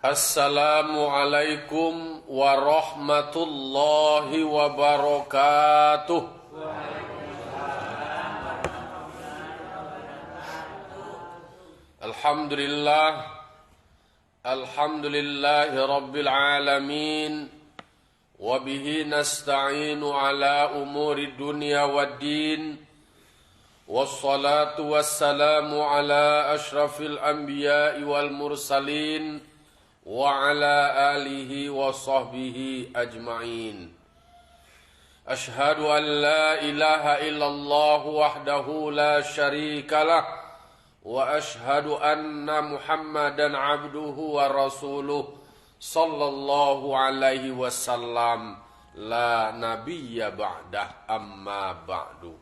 Assalamualaikum warahmatullahi wabarakatuh. Alhamdulillah, alhamdulillahi rabbil alamin, wa bihi nasta'inu ala umuri dunya waddin, wassalatu wassalamu ala ashrafil anbiya'i wal mursalin, wa ala alihi wa sahbihi ajma'in. Ashhadu an la ilaha illallah wahdahu la syarika lah, wa ashhadu anna Muhammadan abduhu wa rasuluh sallallahu alaihi wasallam, la nabiyya ba'dah, amma ba'du.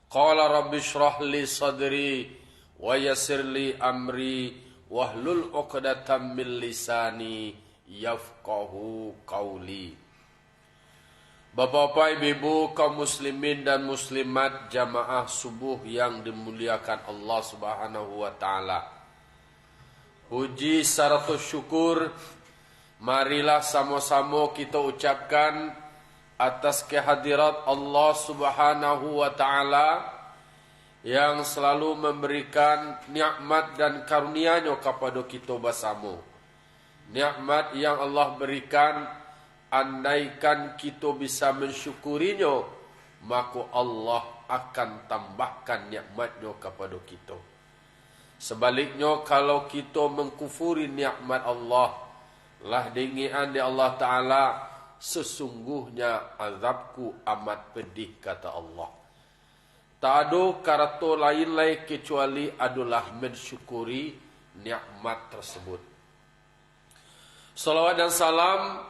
Qala rabbi shrah li sadri wa yassir li amri wahlul 'uqdatam min lisani yafqahu qawli. Bapak-bapak, ibu-ibu, kaum muslimin dan muslimat jamaah subuh yang dimuliakan Allah Subhanahu wa taala. Puji serta syukur marilah sama-sama kita ucapkan atas kehadirat Allah Subhanahu wa taala yang selalu memberikan nikmat dan karunia-Nya kepada kita bersama. Nikmat yang Allah berikan, andaikan kita bisa mensyukurinya, maka Allah akan tambahkan nikmat-Nya kepada kita. Sebaliknya, kalau kita mengkufuri nikmat Allah, lah dengian di Allah Ta'ala, sesungguhnya azabku amat pedih, kata Allah. Tak ada kata lain kecuali adalah mensyukuri nikmat tersebut. Salawat dan salam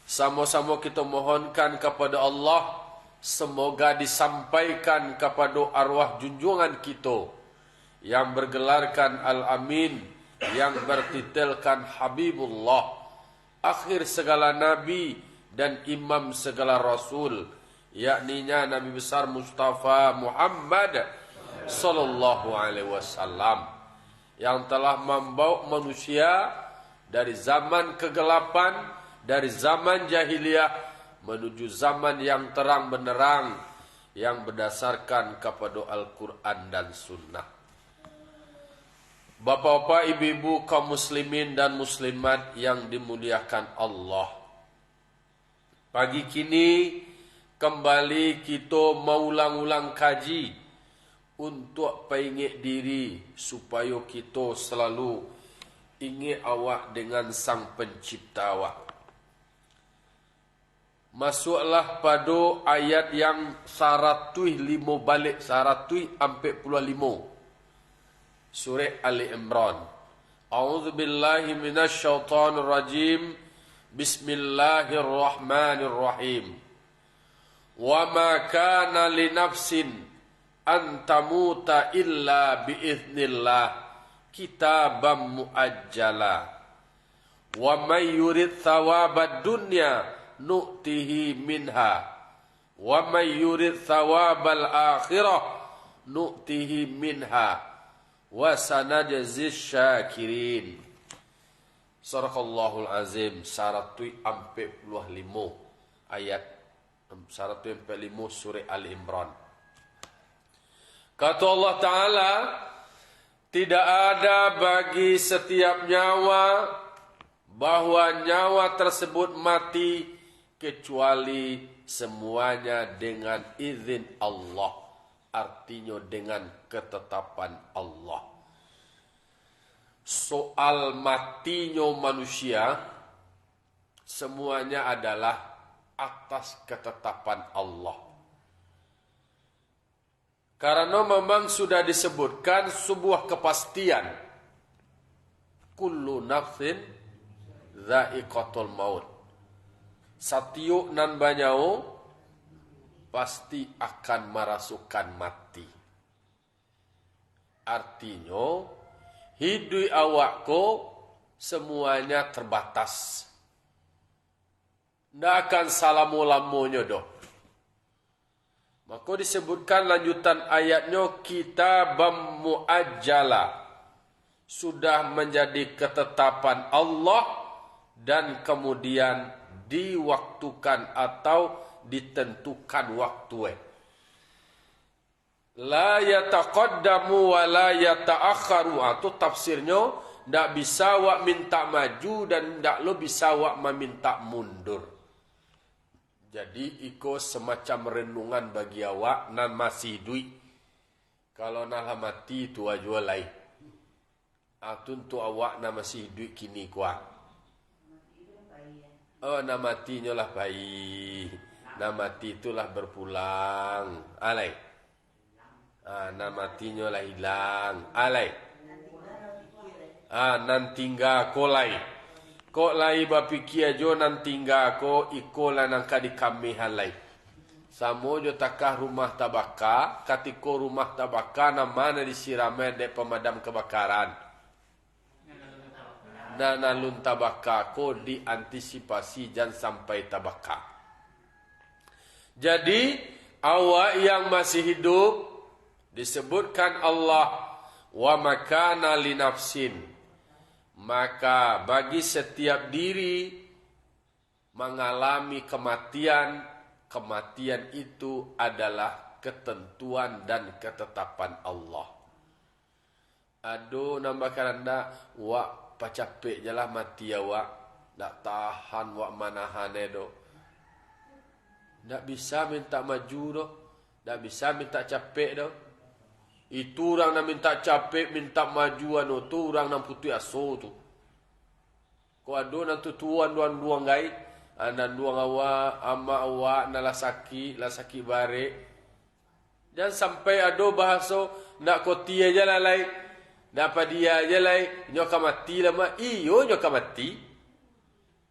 sama-sama kita mohonkan kepada Allah, semoga disampaikan kepada arwah junjungan kita yang bergelarkan Al-Amin, yang bertitelkan Habibullah, akhir segala nabi dan imam segala rasul, yakninya Nabi besar Mustafa Muhammad sallallahu alaihi wasallam, yang telah membawa manusia dari zaman kegelapan, dari zaman jahiliyah menuju zaman yang terang benderang yang berdasarkan kepada Al-Quran dan Sunnah. Bapak-bapak, ibu-ibu, kaum muslimin dan muslimat yang dimuliakan Allah, pagi kini kembali kita mengulang-ulang kaji untuk peringat diri supaya kita selalu ingat awak dengan Sang Pencipta awak. Masuklah pada ayat yang 105 balik 145 surah Ali Imran. A'udzubillahi minasyaitonir rajim. Bismillahirrahmanirrahim. Wa ma kana li nafsin an tamuta illa biiznillah kitaban muajjala wa may yurid thawabad dunya nu'tihi minha wa may yurid thawabal akhirah nu'tihi minha wa sanajziz syakirin. Sadaqallahul azim. 145 ayat 145 surah Al-Imran. Kata Allah Ta'ala, tidak ada bagi setiap nyawa bahwa nyawa tersebut mati kecuali semuanya dengan izin Allah, artinya dengan ketetapan Allah. Soal matinya manusia semuanya adalah atas ketetapan Allah. Karena memang sudah disebutkan sebuah kepastian. Kullu nafsin dha'iqatul maut. Setiap nan banyau pasti akan merasukan mati. Artinya, hidup awakku semuanya terbatas. Tidak akan salamu-lamunya doh. Maka disebutkan lanjutan ayatnya kitabam muajjala. sudah menjadi ketetapan Allah dan kemudian diwaktukan atau ditentukan waktu. La yataqaddamu wa la yata'akharu. Itu tafsirnya, ndak bisa wak minta maju dan ndak lo bisa wak meminta mundur. Jadi iko semacam renungan bagi awak nan masih duit. Kalau nah mati tu aja lai. Atun tu awak na masih duit kini kuat. Oh, na matinya lah baik. Na mati itulah berpulang. Alai. Na matinya lah hilang. Alai. Nan tinggal kolai. Kok lai bapikir aja nan tinggal ko iko lah nang kadi kami halai. Samo jo takah rumah tabaka, katiko rumah tabaka na mana disiramai dek pemadam kebakaran. Dan alun tabaka ko diantisipasi jangan sampai tabaka. Jadi awak yang masih hidup disebutkan Allah wa makana li nafsin. Maka bagi setiap diri mengalami kematian, kematian itu adalah ketentuan dan ketetapan Allah. Aduh nambah karanda wak pacapek jelah mati awak, tak tahan wak manahan do. Tak bisa minta maju do, tak bisa minta capek do. Itu orang nak minta capek, minta majuan tu orang nak putih aso tu. Kau ada nak tuan duang gai, anak duang awak, ama awak nak lasaki bare. Jangan sampai ada bahasa nak koti aja lah lai, nak padia aja lai, nyoka mati lama, iyo nyoka mati.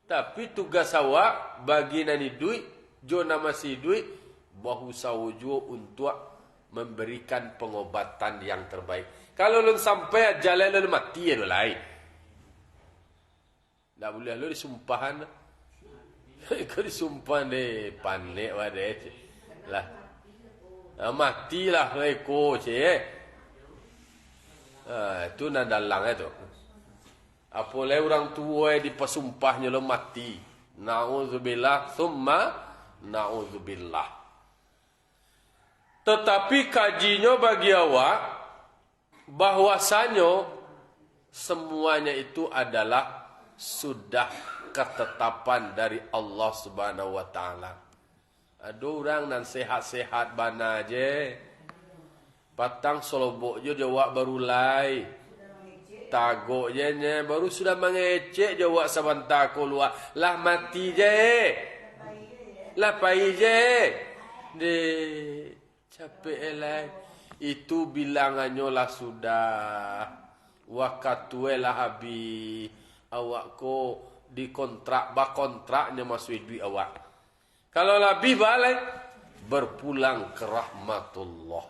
Tapi tugas awak bagi nani duit, jo nama si duit, bahu sawojo untuk memberikan pengobatan yang terbaik. Kalau lu sampai jalan lu mati ya lu lain. Tak boleh lu disumpahan. Kau disumpahan deh panik wadah lah. Matilah leko cik. Itu nadalang itu. Apalagi orang tua dipasumpahnya lu mati. Na'udzubillah summa na'udzubillah. Tetapi kajinya bagi awak bahwasanya semuanya itu adalah sudah ketetapan dari Allah Subhanahu wa taala. Ada orang nan sehat-sehat bana je. Patang solobok je jawab baru lai. Tagok je nya baru sudah mengecek jawab sebentar keluar. Lah mati je. Lah pai je. De capek elai. Itu bilangannya lah sudah. Waktu lah habis. Awak ko dikontrak, kontraknya masuk duit awak. Kalau lebih balik, berpulang ke rahmatullah.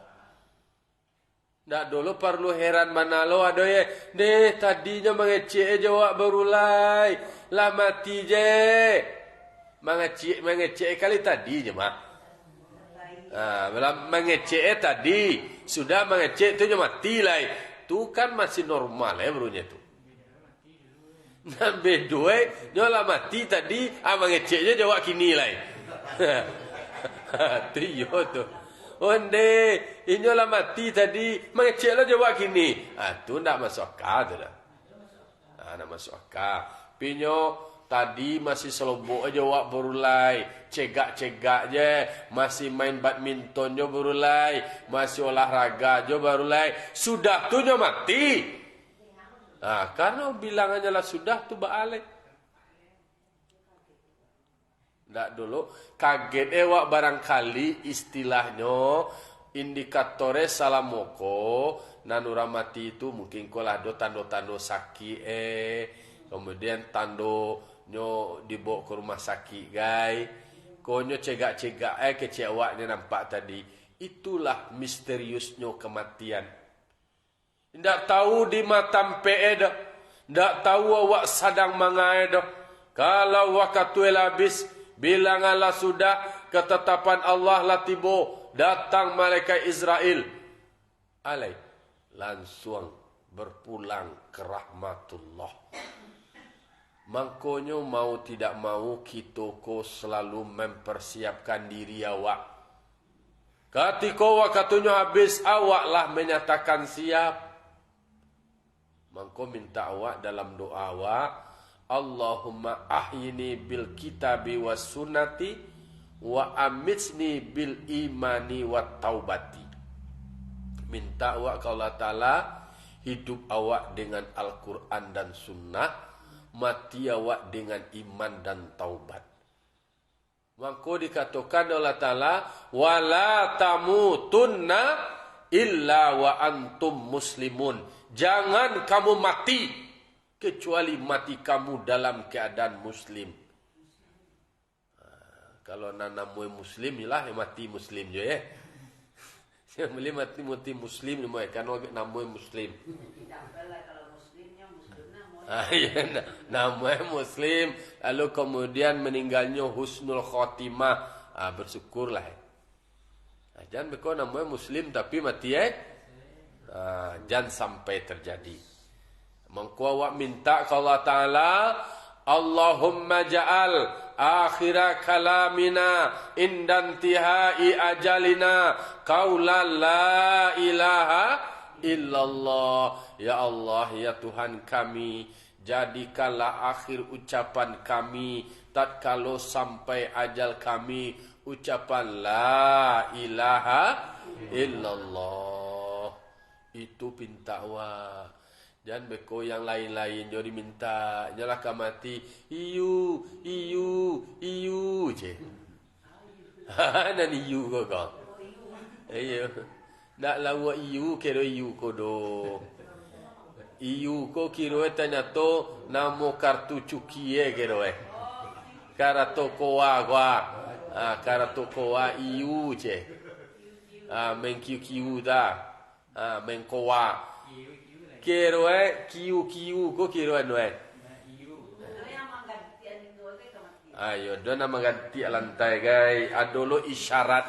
Tak dulu perlu heran mana lo ada ya. Deh tadinya mengecek jawab berulai. Lah mati je. Mengecek kali tadinya mah. Mengecek tadi. Sudah mengecek tu mati lah. Tu kan masih normal ya berunya tu. Dan bedue nyola mati tadi mengeceknya jawab kini lah. Trio tu. Onde inyola mati tadi mengeceklah jawab kini. Tu ndak masuk akal tu dah. Ndak masuk akal. Pinyo tadi masih selobok jawab berulai, cegak-cegak je, masih main badminton je berulai, masih olahraga je berulai. Sudah tu je mati. Karena bilangannya lah sudah tu balik. Tak dulu kaget wak barangkali istilahnya indikatore salamoko nanura mati itu mungkin kolah do tando-tando sakit kemudian tando nyo dibawa ke rumah sakit gai konyo cegak-cegak kecewaknya nampak tadi. Itulah misteriusnya kematian. Tidak tahu di matam dah. Tidak tahu awak sadang mangai dah. Kalau waktu habis, bilanganlah sudah ketetapan Allah lah tibo. Datang malaikat Israel. Alai. Langsung berpulang ke rahmatullah. Makanya mau tidak mau kita ko selalu mempersiapkan diri awak. Ketika waktunya habis, awak lah menyatakan siap. Maka minta awak dalam doa awak, Allahumma ahyini bil kitabi was sunnati wa amitsni bil imani wat taubati. Minta awak ke Allah Ta'ala, hidup awak dengan Al-Quran dan Sunnah, mati awak dengan iman dan taubat. Maka dikatakan Allah Ta'ala, wala tamutunna illa wa antum muslimun. Jangan kamu mati kecuali mati kamu dalam keadaan muslim. Kalau nanamu muslim lah mati muslim je ya. Yang boleh mati muslim ni kan nama muslim. Nama muslim, lalu kemudian meninggalnya husnul khotimah, bersyukurlah. Jangan berkau nama muslim tapi mati jangan sampai terjadi. Mengko awak minta ke Allah Ta'ala, Allahumma ja'al akhira kalamina indantihai ajalina qawla la ilaha illallah. Ya Allah, ya Tuhan kami, jadikanlah akhir ucapan kami tatkala sampai ajal kami ucapan la ilaha illallah. Itu pinta awak. Jangan beko yang lain-lain jadi minta nyalah mati iu je. Nan iu kau. Ayo. Nak lawa iu kira iu kodo. Iu ko kira tanya to namo kartu cukie kira Karato koa gua. Karato koa iu je. Mengkiu da. Mengkoa. Kiro kiu ko kiro ayo dona mengganti lantai guys. Adolo isyarat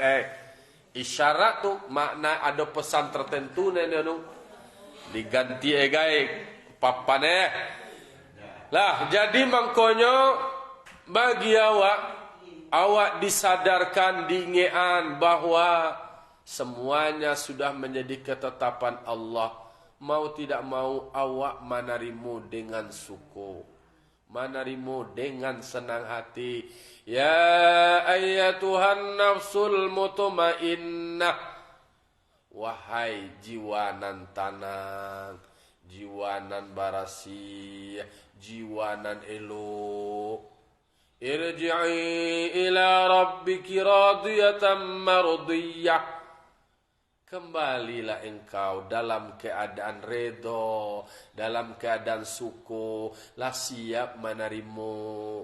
isyarat tu makna ada pesan tertentu nenu diganti guys papan lah. Jadi mangkonyo bagi awak disadarkan diingean bahwa semuanya sudah menjadi ketetapan Allah. Mau tidak mau awak manarimu dengan suku, manarimu dengan senang hati. Ya ayyatuhan nafsul mutmainnah, wahai jiwa nan tanang, jiwa nan barasi, jiwa nan elok. Irji'i ila rabbiki radiyatan mardiyah. Kembalilah engkau dalam keadaan redo, dalam keadaan suku, lah siap menerimu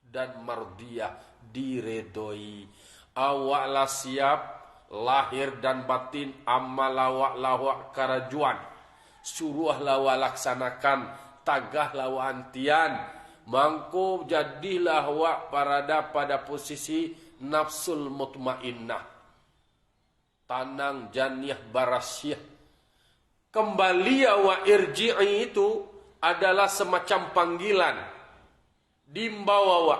dan mardiyah diredoi. Awaklah siap lahir dan batin amal awak karajuan. Suruh lawa laksanakan, tagah lawa antian. Mangko jadilah awak parada pada posisi nafsul mutmainnah. Tanang janniyah barasyah. Kembali wa irji'i itu adalah semacam panggilan. Dimbawa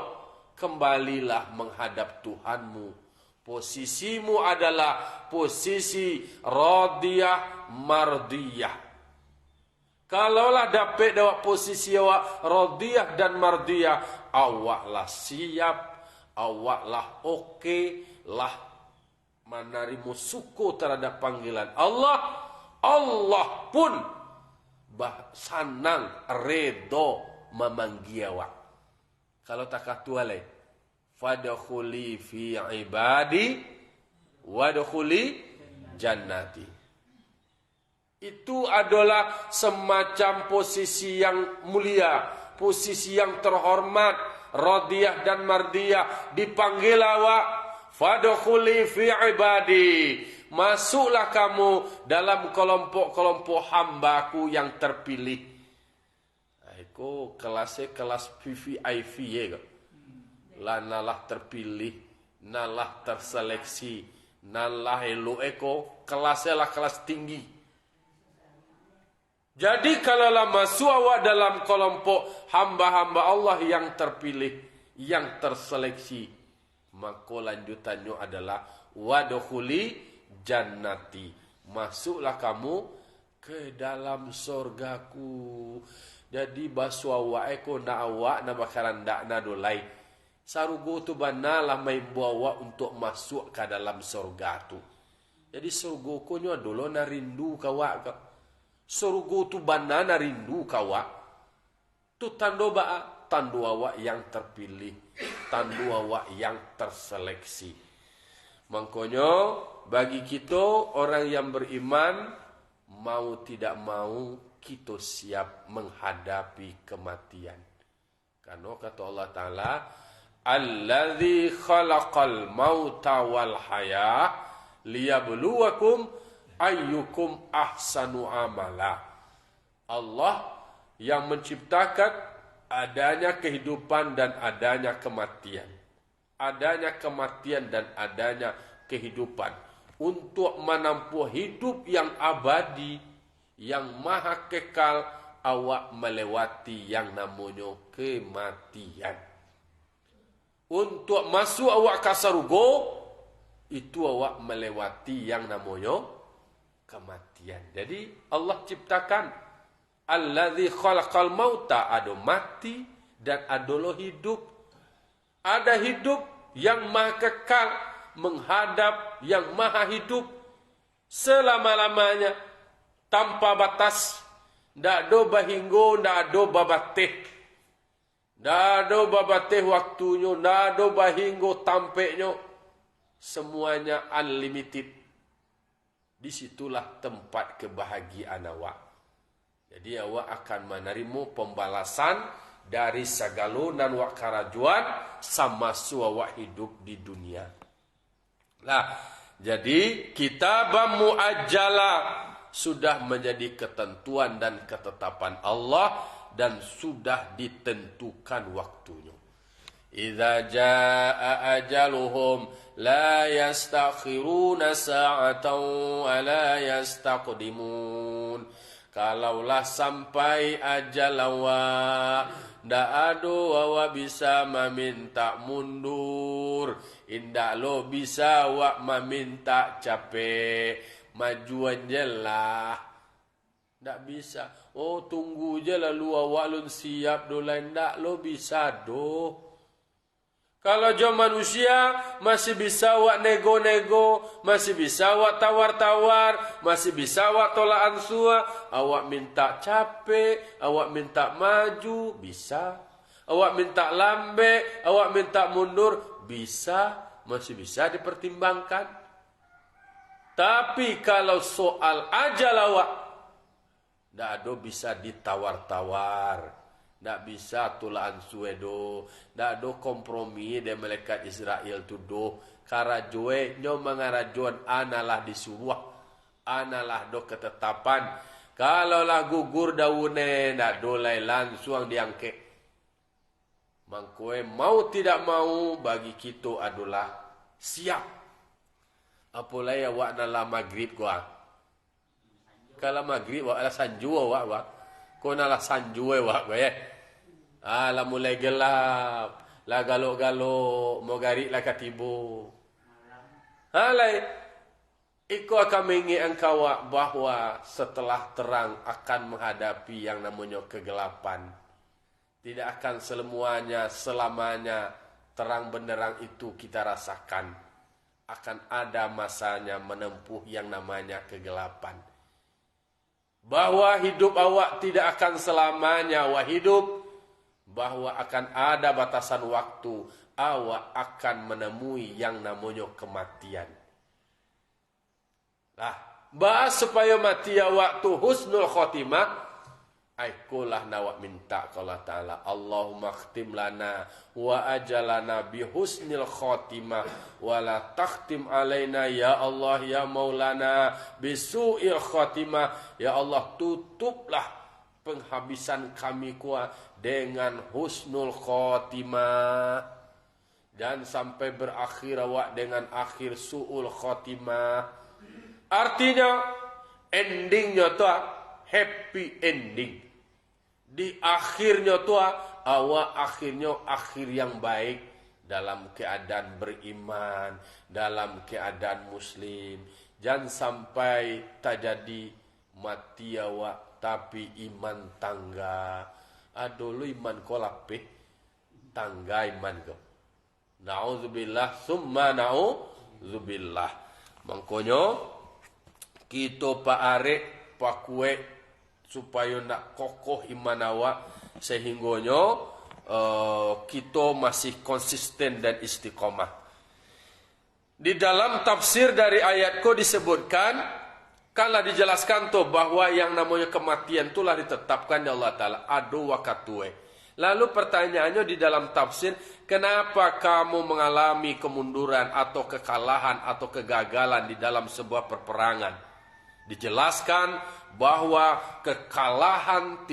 kembalilah menghadap Tuhanmu. Posisimu adalah posisi radiyah mardiyah. Kalaulah dapat dapat posisi awak radiyah dan mardiyah, awaklah siap, awaklah oke lah menarimu suku terhadap panggilan Allah. Allah pun sanang redo memanggil awak. Kalau tak katualai, fadkhuli fi ibadi wadkhuli jannati. Itu adalah semacam posisi yang mulia, posisi yang terhormat, radiyah dan mardiyah. Dipanggil awak, fadkhuli fi ibadi, masuklah kamu dalam kelompok-kelompok hambaku yang terpilih. Itu kelasnya kelas VVIP ya. Lah nalah terpilih, nalah terseleksi, nalah elo eko, kelasnya lah kelas tinggi. Jadi kalaulah masuk awak dalam kelompok hamba-hamba Allah yang terpilih, yang terseleksi, maka lanjutannya adalah wadkhuli jannati. Masuklah kamu ke dalam surgaku. Jadi basu awak ko na awak na bakaran dak na dolai. Sarugo tu banalah mai bawa untuk masuk ke dalam surga tu. Jadi surga ko nyo dolo na rindu kawak ka. Surga tu bana na rindu kawak. Tu tando ba tandu awak yang terpilih, tandu awak yang terseleksi. Mangkonyo bagi kita orang yang beriman, mau tidak mau kita siap menghadapi kematian. Karena kata Allah Ta'ala, Alladzi khalaqal mauta wal haya liyabluwakum ayyukum ahsanu amala. Allah yang menciptakan adanya kehidupan dan adanya kematian. Adanya kematian dan adanya kehidupan. Untuk menempuh hidup yang abadi, yang maha kekal, awak melewati yang namanya kematian. Untuk masuk awak ke surga, itu awak melewati yang namanya kematian. Jadi Allah ciptakan Alladzi khalaqal mauta, ada mati dan ada hidup. Ada hidup yang maha kekal menghadap yang maha hidup selama-lamanya tanpa batas. Ndak ada bahinggo, ndak ada babateh. Ndak ada babateh waktunya, ndak ada bahinggo tampeknya. Semuanya unlimited. Disitulah tempat kebahagiaan awak. Jadi awak akan menerima pembalasan dari segala dan wakarajuan sama awak hidup di dunia. Nah, jadi kitab muajjalah sudah menjadi ketentuan dan ketetapan Allah dan sudah ditentukan waktunya. Idza jaa ajaluhum la yastakhiruna sa'atan wa la yastaqdimun. Kalaulah sampai ajal awak, ndak ada awak bisa meminta mundur. Indak lo bisa awak meminta capek. Majuan je lah. Ndak bisa. Oh tunggu je lalu awak lun siap dolai. Ndak lo bisa doh. Kalau jom manusia, masih bisa awak nego-nego, masih bisa awak tawar-tawar, masih bisa awak tolak ansua, awak minta capek, awak minta maju, bisa. Awak minta lambe, awak minta mundur, bisa, masih bisa dipertimbangkan. Tapi kalau soal ajal awak, tidak ada bisa ditawar-tawar. Tak bisa tulaan suedo. Tak ada kompromi de malaikat Israel tu do. Karajoe nyo mangarajuan analah disuruh. Analah do ketetapan. Kalau lah gugur daune nak dolai langsung diangke. Mangkoe mau tidak mau bagi kita adalah siap. Apalagi awak nalah maghrib gua. Kalau maghrib awak ala sanju awak. Kau nalah sanju awak gua ya. Lah mulai gelap. Lah galok-galok. Mau garik lah katibu. Halai. Iko akan mengingatkan awak bahawa setelah terang akan menghadapi yang namanya kegelapan. Tidak akan selamanya terang benderang itu kita rasakan. Akan ada masanya menempuh yang namanya kegelapan. Bahwa hidup awak tidak akan selamanya awak hidup. Bahwa akan ada batasan waktu, awak akan menemui yang namanya kematian. Nah, bahas supaya mati awak tu husnul khotimah, aikulah nawak minta ke Allah Ta'ala, Allahumma khtim lana wa ajalana bi husnil khotimah wa la takhtim alaina ya Allah ya maulana bisu'il khotimah. Ya Allah, tutuplah penghabisan kami kuat dengan husnul khotimah dan sampai berakhir awak dengan akhir su'ul khotimah. Artinya endingnya tu happy ending. Di akhirnya tu awak akhirnya akhir yang baik dalam keadaan beriman, dalam keadaan muslim. Jangan sampai tak jadi mati awak tapi iman tangga. Aduh lu iman kau lapih, tangga iman kau. Na'udzubillah summa na'udzubillah. Makanya kita pak arek pak kue supaya nak kokoh iman awak sehinggonya kita masih konsisten dan istiqomah. Di dalam tafsir dari ayatku disebutkan, kanlah dijelaskan tu bahwa yang namanya kematian itulah ditetapkan oleh Allah Ta'ala. Adu wakatue. Lalu pertanyaannya di dalam tafsir, kenapa kamu mengalami kemunduran atau kekalahan atau kegagalan di dalam sebuah perperangan? Dijelaskan bahwa kekalahan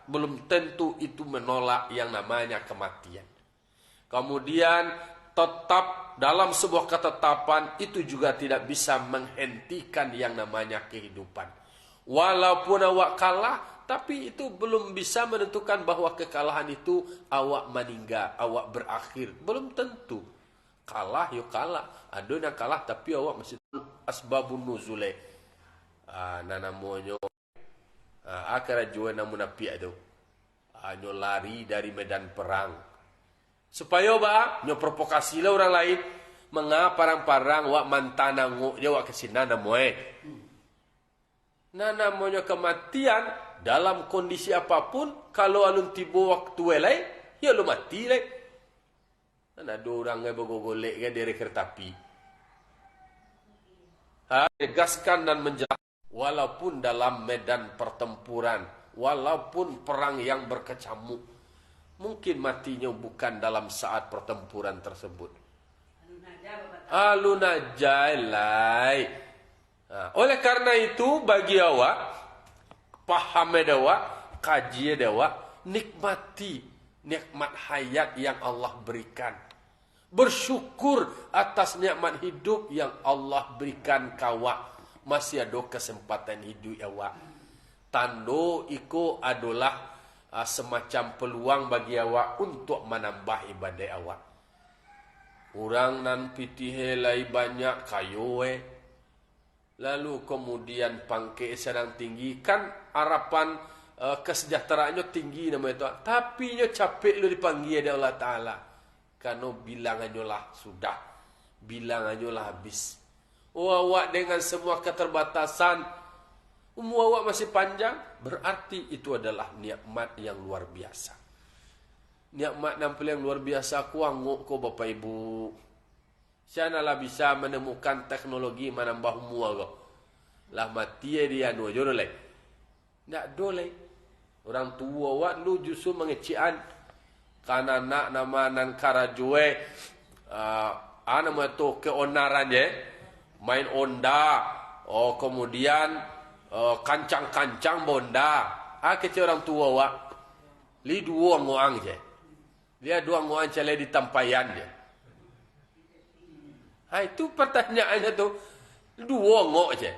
belum tentu itu menolak yang namanya kematian. Kemudian tetap dalam sebuah ketetapan itu juga tidak bisa menghentikan yang namanya kehidupan. Walaupun awak kalah, tapi itu belum bisa menentukan bahwa kekalahan itu awak meninggal, awak berakhir. Belum tentu. Kalah, yuk kalah. Ada yang kalah, tapi awak masih asbabun nuzule. Namanya akhirat juga namun napi itu. Nyo lari dari medan perang. Supaya nyo provokasi lah orang lain. Mengapa parang-parang wak mantana nguk dia wak kesina namoe. Namanya kematian dalam kondisi apapun, kalau alun tiba waktu elai, ya lu mati leh. Ada orang yang bergolek dari kereta api. Tegaskan dan menjelaskan. Walaupun dalam medan pertempuran, walaupun perang yang berkecamuk, mungkin matinya bukan dalam saat pertempuran tersebut. Alunajai. Oleh karena itu, bagi awak, paham awak, kaji awak, nikmati nikmat hayat yang Allah berikan. Bersyukur atas nikmat hidup yang Allah berikan kawak. Masih ada kesempatan hidup awak. Tando iko adalah semacam peluang bagi awak untuk menambah ibadah awak. Orang nan pitihe lai banyak kayoe. Lalu kemudian pangke sedang tinggi. Kan harapan kesejahteraannya tinggi nama itu. Tapi nyo capek lu dipanggil oleh Allah Ta'ala. Karena bilangannya lah sudah. Bilangannya lah habis. Awak dengan semua keterbatasan, umur awak masih panjang, berarti itu adalah nikmat yang luar biasa. Nikmat yang luar biasa kuanguk ko Bapak Ibu. Sianalah bisa menemukan teknologi menambah umur ko. Lah mati dia nu jodoh leh. Ndak doleh. Orang tua awak lu justru mengecian karena nak nama nan karajue nama tu keonarannya. Main onda, kemudian kancang-kancang bonda. Kecil orang tua wak, li dua ngoang je, dia dua ngoang cale di tampayan je. Itu pertanyaannya tu, dua ngok je.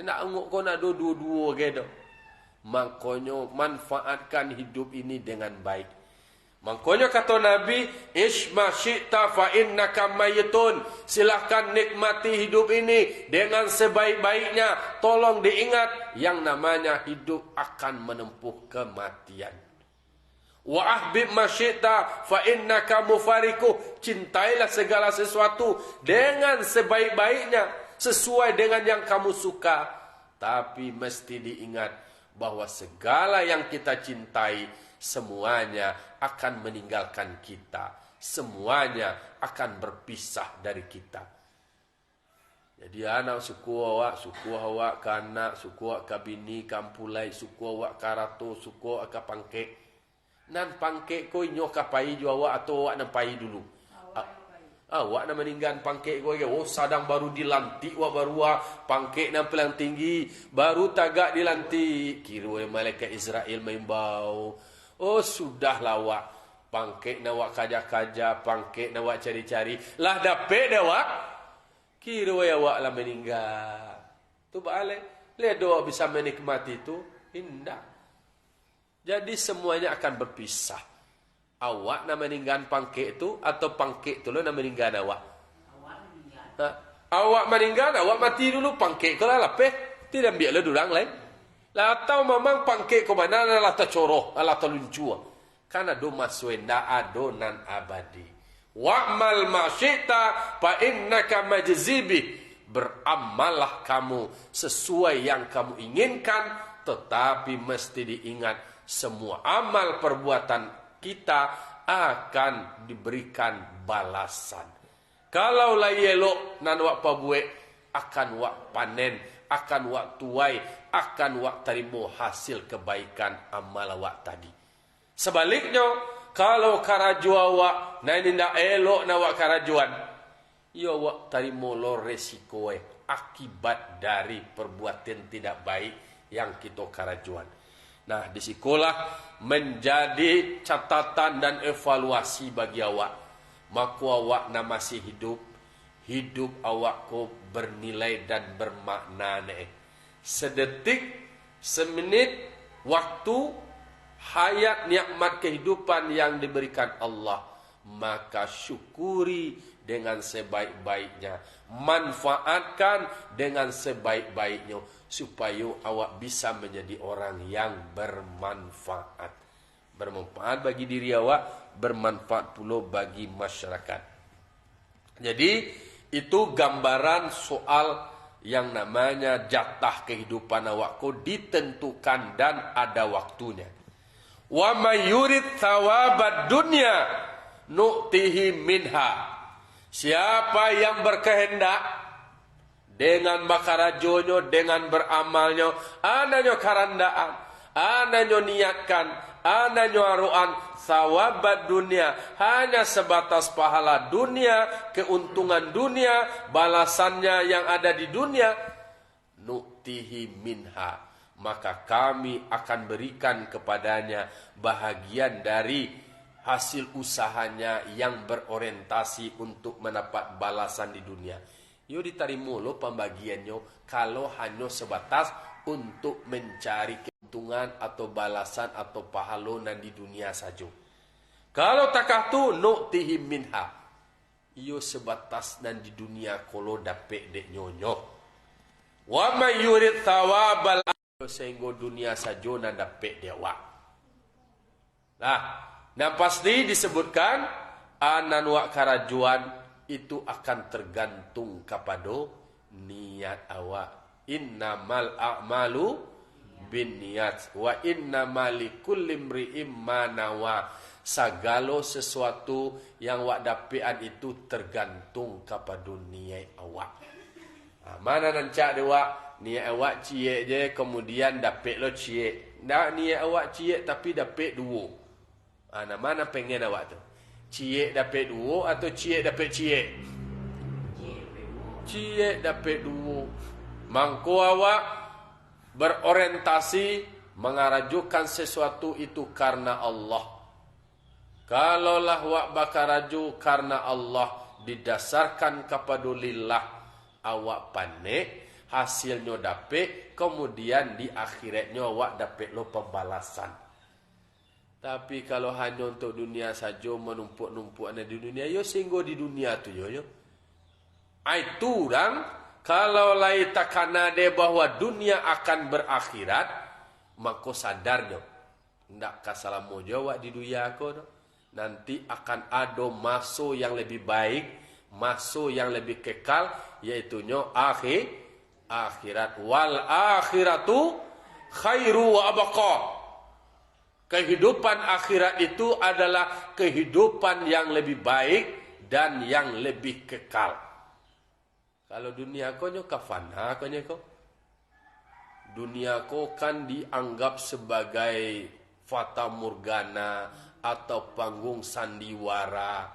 Nak ngok kau nak dua-dua gitu. Makanya manfaatkan hidup ini dengan baik. Makanya kata Nabi, Ishma syi'ta fa innaka mayitun. Silahkan nikmati hidup ini dengan sebaik-baiknya. Tolong diingat, yang namanya hidup akan menempuh kematian. Wa ahbib ma syi'ta fa innaka mufariquh. Cintailah segala sesuatu dengan sebaik-baiknya, sesuai dengan yang kamu suka. Tapi mesti diingat bahwa segala yang kita cintai semuanya akan meninggalkan kita. Semuanya akan berpisah dari kita. Jadi anak suku awak ke anak, suku awak ke bini, kampulai, suku awak ke ratu, suku awak ke pangkek. Nan pangkek ko inyo kapai jo awak atau awak nampai dulu. Awak nak meninggal pangkek ko sadang baru dilantik awak baru pangkek nan pelang tinggi, baru tagak dilantik. Kira malaikat Israel membau. Sudah lawak. Pangkek na wak kaja-kaja, pangkek na wak cari-cari. Lah dapet dah wak. Kira awak lah meninggal. Tu balik. Lihat doa bisa menikmati itu. Indah. Jadi semuanya akan berpisah. Awak nak meninggal pangkek itu atau pangkek itu lo nak meninggal awak? Awak meninggal. Nah, awak meninggal, awak mati dulu pangkek kau lah lapeh. Tidak biarlah durang lain. Lah atau memang pangkek kau mana lah tercoroh, lah terluncur. Karena do maswenda adonan abadi. Wa'mal masyita fa innaka majzibi. Beramallah kamu sesuai yang kamu inginkan, tetapi mesti diingat semua amal perbuatan kita akan diberikan balasan. Kalau lah elok nan wak pabuek akan wak panen, akan wak tuai, akan wak terima hasil kebaikan amal wak tadi. Sebaliknya, kalau karajuan wak nan indah elok na wak karajuan, ya wak terima lo resiko akibat dari perbuatan tidak baik yang kita karajuan. Nah, di sekolah menjadi catatan dan evaluasi bagi awak. Maka awak na masih hidup, hidup awak ko bernilai dan bermakna ne. Sedetik, semenit, waktu, hayat nikmat kehidupan yang diberikan Allah, maka syukuri dengan sebaik-baiknya, manfaatkan dengan sebaik-baiknya, supaya awak bisa menjadi orang yang bermanfaat. Bermanfaat bagi diri awak, bermanfaat pula bagi masyarakat. Jadi itu gambaran soal yang namanya jatah kehidupan awakku ditentukan dan ada waktunya. Wa may yurid thawabad dunya nu'tihi minha. Siapa yang berkehendak dengan bakarajonyo, dengan beramalnya, ananyo karandaan, ananyo niatkan, ananyo aruan, sawabat dunia, hanya sebatas pahala dunia, keuntungan dunia, balasannya yang ada di dunia, nu'tihi minha, maka kami akan berikan kepadanya bahagian dari hasil usahanya yang berorientasi untuk mendapat balasan di dunia. Yo diterima lo pembagiannya kalau hanya sebatas untuk mencari keuntungan atau balasan atau pahala di dunia saja. Kalau takah tu nu'tihi minha, yo sebatas dan di dunia kalau dapat dek nyonyo. Wa may yurid thawabal sehingga dunia saja nan dapat dewa. Nah, dan pasti disebutkan anan wak karajuan itu akan tergantung kepada niat awak. Innamal a'malu bin niat wa innamal likulli imri'in ma nawa. Segala sesuatu yang wak dapean itu tergantung kepada niat awak. Mana nancak dewa niat awak cie je kemudian dapet lo cie. Nak niat awak cie tapi dapet dua. Mana pengen awak tu? Cie dapat dua atau cie dapat cie? Cie dapat dua. Mangko awak berorientasi mengarajukan sesuatu itu karena Allah. Kalaulah awak bakaraju karena Allah didasarkan kepada lillah, awak panik, hasilnya dapat, kemudian di akhiratnya awak dapat lo pembalasan. Tapi kalau hanya untuk dunia saja menumpuk-numpuk di dunia, yo sehingga di dunia tu yo. Itu orang kalau lai takana de bahwa dunia akan berakhirat, maka sadarnya ndak kasalamu jawab di dunia ko. Nanti akan ada masa yang lebih baik, masa yang lebih kekal, yaitu akhirat. Wal akhiratu khairu wa abqa. Kehidupan akhirat itu adalah kehidupan yang lebih baik dan yang lebih kekal. Kalau dunia ko nyo kafana ko nyo ko. Dunia ko kan dianggap sebagai fata morgana atau panggung sandiwara.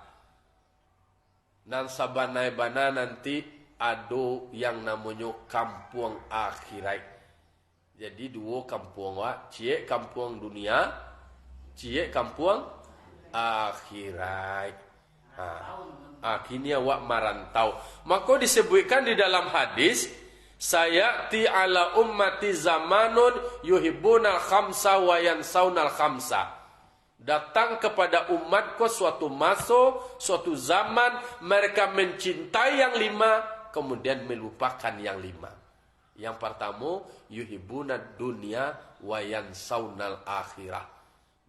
Dan sabanai-bana nanti ada yang namanya kampung akhirat. Jadi dua kampung wak, cie kampung dunia, cie kampung akhirat. Kini awak marantau. Maka disebutkan di dalam hadis, sayati ala ummati zamanun yuhibbunal khamsa wa yansaunal khamsa. Datang kepada umatku suatu masa, suatu zaman, mereka mencintai yang 5, kemudian melupakan yang 5. Yang pertama, yuhibbunad dunya wa yansaunal akhirah.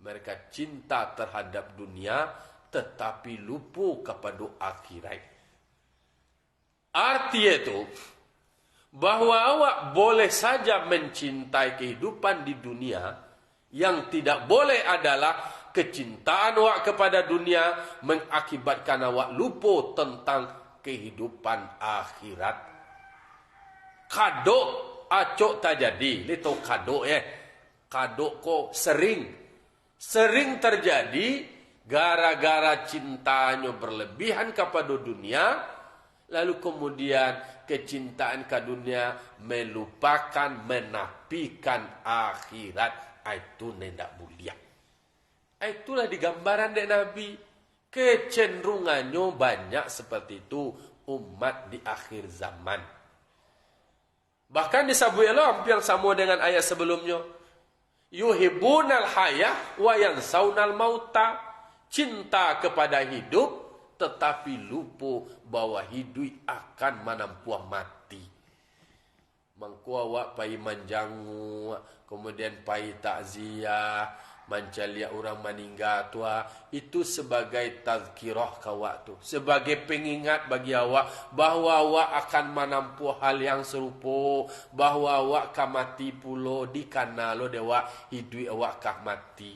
Mereka cinta terhadap dunia, tetapi lupa kepada akhirat. Arti itu, bahwa awak boleh saja mencintai kehidupan di dunia, yang tidak boleh adalah kecintaan awak kepada dunia mengakibatkan awak lupa tentang kehidupan akhirat. Kado acok tak jadi. Itu kado Kado kok sering terjadi gara-gara cintanya berlebihan kepada dunia, lalu kemudian kecintaan ke dunia melupakan, menafikan akhirat. Itu tidak mulia. Itulah digambaran dek Nabi. Kecenderungannya banyak seperti itu umat di akhir zaman. Bahkan disebut Allah yang sama dengan ayat sebelumnya. Yuhibbunal hayah wa yansaunal mauta. Cinta kepada hidup, tetapi lupa bahwa hidup akan menampuh mati. Mangku awak pai manjangu, kemudian pai takziah, mancalia orang meninggal tua, itu sebagai tazkirah ke awak tu, sebagai pengingat bagi awak bahawa awak akan menampuh hal yang serupa, bahawa awak akan mati pulo di kana lo dewa hidup awak kah mati.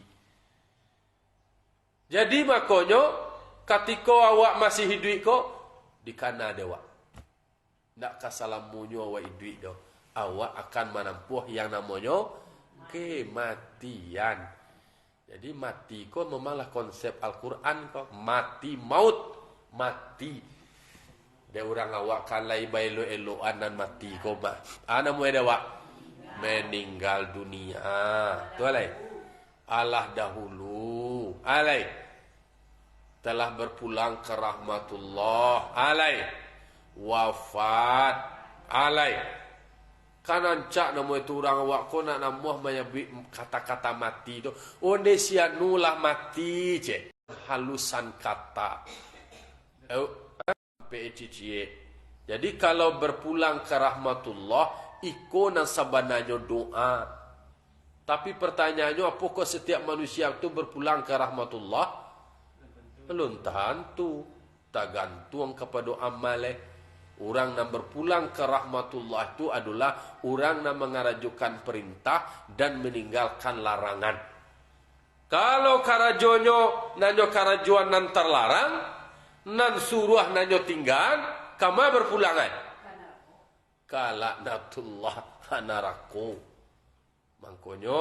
Jadi makanya ketika awak masih hidup kok di kana dewa, ndak kasalamunyo awak hidup do, awak akan menampuh yang namanya kematian. Jadi mati kok memanglah konsep Al-Quran kok. Mati, maut, mati. Dia orang awak kalai bailo-eloan dan mati kok. Ana mu ada awak meninggal dunia. Tu alai. Allah dahulu. Alai. Telah berpulang ke rahmatullah. Alai. Wafat. Alai. Kanan cak nama itu orang awak ko nak namuh menyebut kata-kata mati tu. Onde sia nulah mati je. Halusan kata. Jadi kalau berpulang ke rahmatullah, iko nan sabananya doa. Tapi pertanyaannya, apakah setiap manusia itu berpulang ke rahmatullah? Belum tentu. Tak gantung kepada amal. Orang yang berpulang ke rahmatullah itu adalah orang yang mengarajukan perintah dan meninggalkan larangan. Kalau karajonyo nanyo karajuan nan terlarang, nan suruh nanyo tinggal, kama berpulangan. Kalaknatullah anaraku. Makanya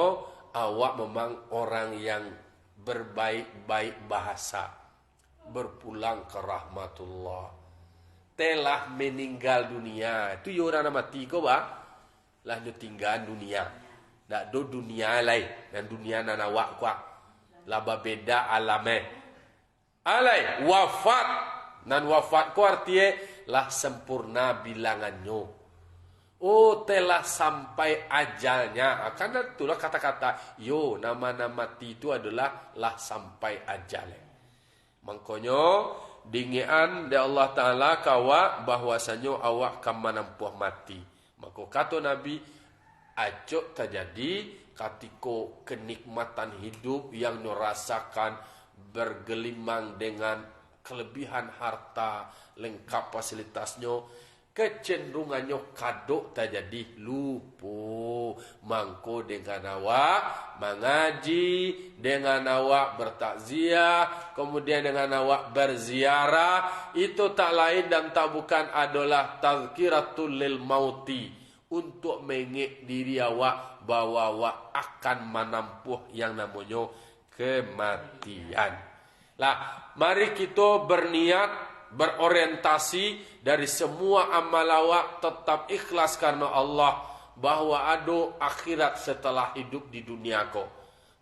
awak memang orang yang berbaik-baik bahasa. Berpulang ke rahmatullah. Telah meninggal dunia. Itu ya orang mati ko ba? Lah nyo tinggal dunia. Dak do dunia lain dan dunia nan awak kwa. Laba beda alame. Alai wafat. Nan wafat ko artinya lah sempurna bilangannya. Oh telah sampai ajalnya. Karena itulah kata-kata yo nama-nama mati itu adalah lah sampai ajalnya. Makanya dingian dari Allah Ta'ala kawa bahwasanya awak akan menampuh mati. Maka kata Nabi, acok terjadi ketika kenikmatan hidup yang nurasakan bergelimang dengan kelebihan harta, lengkap fasilitasnya, kecenderungannya kado terjadi lupa. Mangko dengan awak mengaji, dengan awak bertakziah, kemudian dengan awak berziarah, itu tak lain dan tak bukan adalah tazkiratul lil mauti, untuk mengik diri awak bahwa awak akan menampuh yang namanya kematian. Lah, mari kita berniat, berorientasi dari semua amal awak tetap ikhlas karena Allah, bahwa ada akhirat setelah hidup di dunia ko.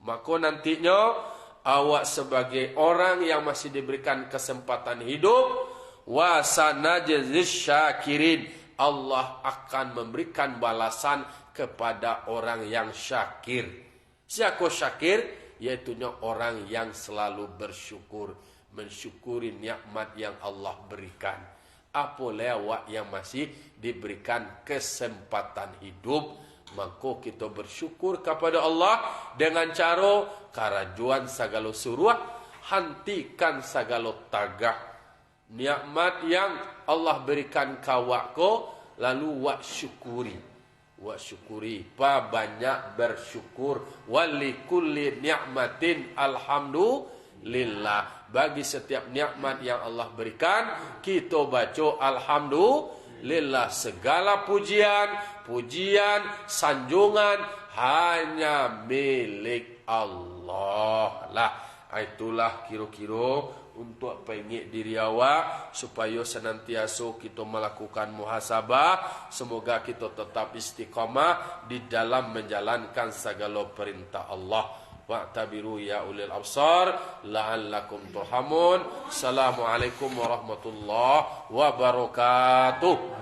Maka nantinya awak sebagai orang yang masih diberikan kesempatan hidup, wa sanajziz syakirin, Allah akan memberikan balasan kepada orang yang syakir. Siapa syakir? Iaitunya orang yang selalu bersyukur, mensyukuri nikmat yang Allah berikan. Apa lewat yang masih diberikan kesempatan hidup, maka kita bersyukur kepada Allah dengan cara karajuan segala suruh, hentikan segala tagah. Nikmat yang Allah berikan kawak ko, lalu wak syukuri. Wak syukuri, pa banyak bersyukur. Walikulli ni'matin alhamdulillah. Bagi setiap nikmat yang Allah berikan, kita baca alhamdulillah. Segala pujian, sanjungan hanya milik Allah lah. Itulah kira-kira untuk pengik diri awak supaya senantiasa kita melakukan muhasabah. Semoga kita tetap istiqamah di dalam menjalankan segala perintah Allah. Wa'tabiru ya ulil absar la'allakum turhamun. Assalamualaikum warahmatullahi wabarakatuh.